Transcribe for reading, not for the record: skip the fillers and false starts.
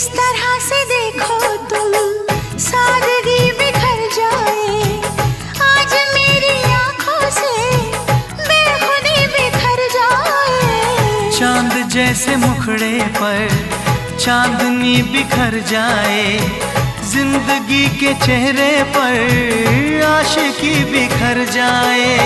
इस तरह से देखो तुम, सादगी बिखर जाए। आज मेरी आंखों से बेखुदी बिखर जाए। चांद जैसे मुखड़े पर चांदनी बिखर जाए। जिंदगी के चेहरे पर आशिकी बिखर जाए।